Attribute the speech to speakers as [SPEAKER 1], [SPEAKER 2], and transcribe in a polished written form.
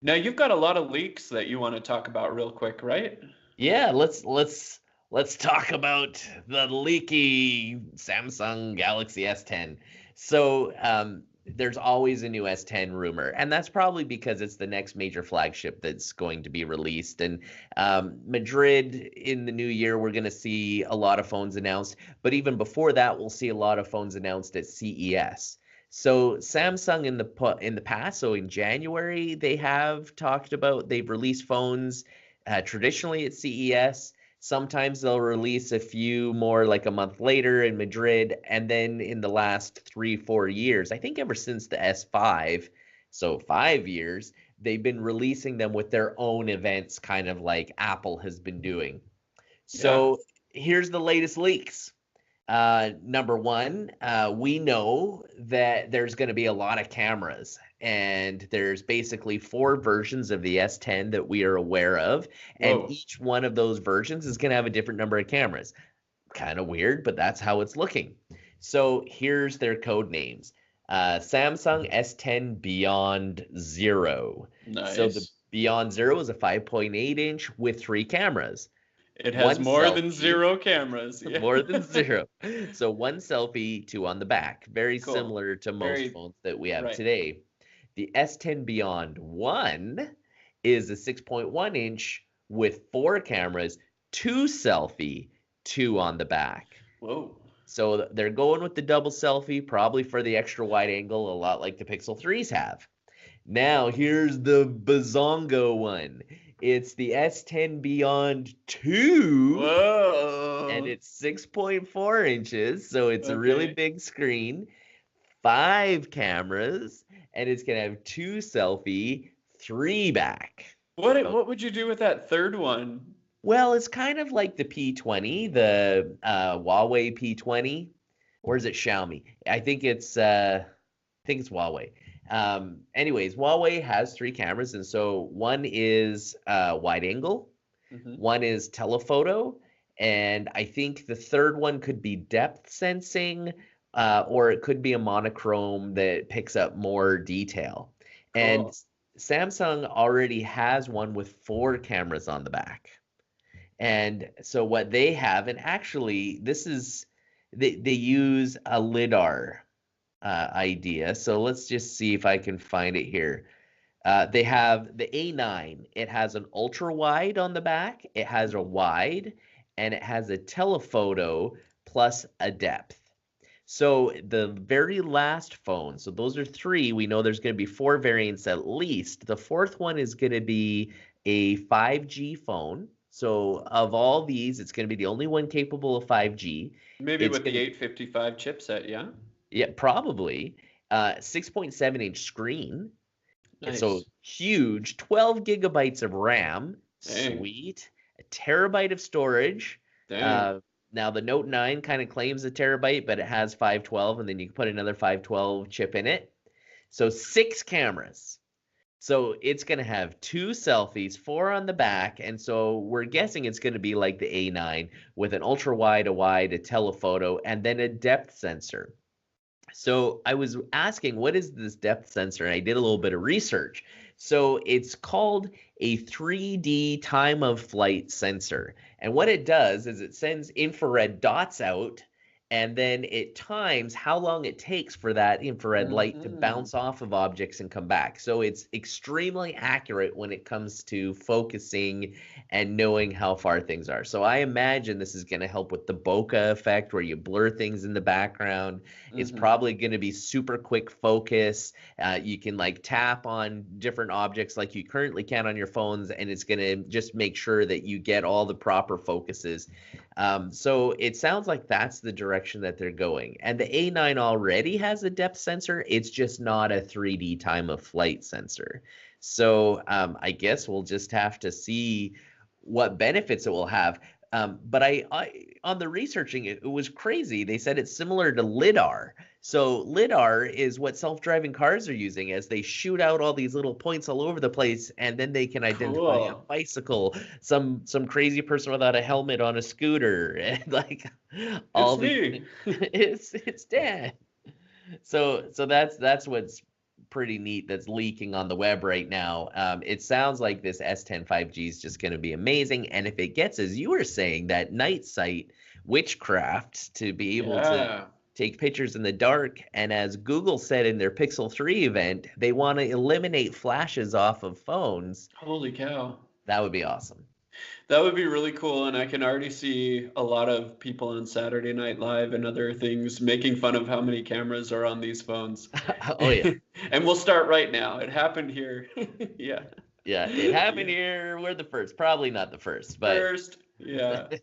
[SPEAKER 1] Now you've got a lot of leaks that you want to talk about real quick, right?
[SPEAKER 2] Yeah, let's talk about the leaky Samsung Galaxy S10. So there's always a new S10 rumor, and that's probably because it's the next major flagship that's going to be released. And Madrid in the new year, we're going to see a lot of phones announced, but even before that, we'll see a lot of phones announced at CES. So Samsung in the past, so in January, they've released phones traditionally at CES. Sometimes they'll release a few more like a month later in Madrid. And then in the last 3-4 years, I think ever since the S5, so 5 years, they've been releasing them with their own events, kind of like Apple has been doing. So here's the latest leaks. Number one, we know that there's going to be a lot of cameras, and there's basically 4 versions of the S10 that we are aware of, and each one of those versions is going to have a different number of cameras. Kind of weird, but that's how it's looking. So here's their code names. Samsung S10 Beyond Zero.
[SPEAKER 1] Nice.
[SPEAKER 2] So the Beyond Zero is a 5.8 inch with 3 cameras.
[SPEAKER 1] It has more than 0 cameras.
[SPEAKER 2] Yeah. More than 0. So 1 selfie, 2 on the back. Very similar to most phones that we have today. The S10 Beyond 1 is a 6.1 inch with 4 cameras, 2 selfie, 2 on the back.
[SPEAKER 1] Whoa.
[SPEAKER 2] So they're going with the double selfie, probably for the extra wide angle, a lot like the Pixel 3s have. Now, here's the Bazongo one. It's the S10 Beyond 2.
[SPEAKER 1] Whoa.
[SPEAKER 2] And it's 6.4 inches, so it's a really big screen, 5 cameras, and it's going to have 2 selfie, 3 back.
[SPEAKER 1] What would you do with that third one?
[SPEAKER 2] Well, it's kind of like the P20, the Huawei P20, or is it Xiaomi? I think it's Huawei. Anyways, Huawei has 3 cameras, and so one is wide angle, one is telephoto, and I think the third one could be depth sensing, or it could be a monochrome that picks up more detail. Cool. And Samsung already has one with 4 cameras on the back. And so what they have, and actually this is, they use a LiDAR idea. So let's just see if I can find it here. They have the A9. It has an ultra wide on the back. It has a wide, and it has a telephoto plus a depth. So the very last phone, so those are 3. We know there's going to be 4 variants at least. The 4th one is going to be a 5G phone. So of all these, it's going to be the only one capable of 5G.
[SPEAKER 1] Maybe with the 855 chipset, yeah?
[SPEAKER 2] Yeah, probably. 6.7 inch screen. Nice. So huge, 12 gigabytes of RAM. Dang. Sweet. A terabyte of storage. Now the Note 9 kind of claims a terabyte, but it has 512, and then you can put another 512 chip in it. So 6 cameras. So it's going to have 2 selfies, 4 on the back, and so we're guessing it's going to be like the A9 with an ultra wide, a wide, a telephoto, and then a depth sensor. So I was asking, what is this depth sensor? And I did a little bit of research. So it's called a 3D time of flight sensor. And what it does is it sends infrared dots out, and then it times how long it takes for that infrared light to bounce off of objects and come back. So it's extremely accurate when it comes to focusing and knowing how far things are. So I imagine this is going to help with the bokeh effect where you blur things in the background. It's probably going to be super quick focus. You can like tap on different objects like you currently can on your phones, and it's going to just make sure that you get all the proper focuses. So it sounds like that's the direction that they're going. And the A9 already has a depth sensor. It's just not a 3D time of flight sensor. So I guess we'll just have to see what benefits it will have. But I on the researching, it was crazy. They said it's similar to LiDAR. So LiDAR is what self-driving cars are using as they shoot out all these little points all over the place, and then they can identify a bicycle, some crazy person without a helmet on a scooter, and like all
[SPEAKER 1] it's me.
[SPEAKER 2] it's Dan. So that's what's pretty neat that's leaking on the web right now. It sounds like this S10 5G is just going to be amazing. And if it gets, as you were saying, that night sight witchcraft to be able to take pictures in the dark, and as Google said in their Pixel 3 event, they want to eliminate flashes off of phones.
[SPEAKER 1] Holy cow.
[SPEAKER 2] That would be awesome.
[SPEAKER 1] That would be really cool, and I can already see a lot of people on Saturday Night Live and other things making fun of how many cameras are on these phones.
[SPEAKER 2] Oh, yeah.
[SPEAKER 1] And we'll start right now. It happened here. Yeah.
[SPEAKER 2] Yeah, it happened here. We're the first. Probably not the first, but...
[SPEAKER 1] First, yeah.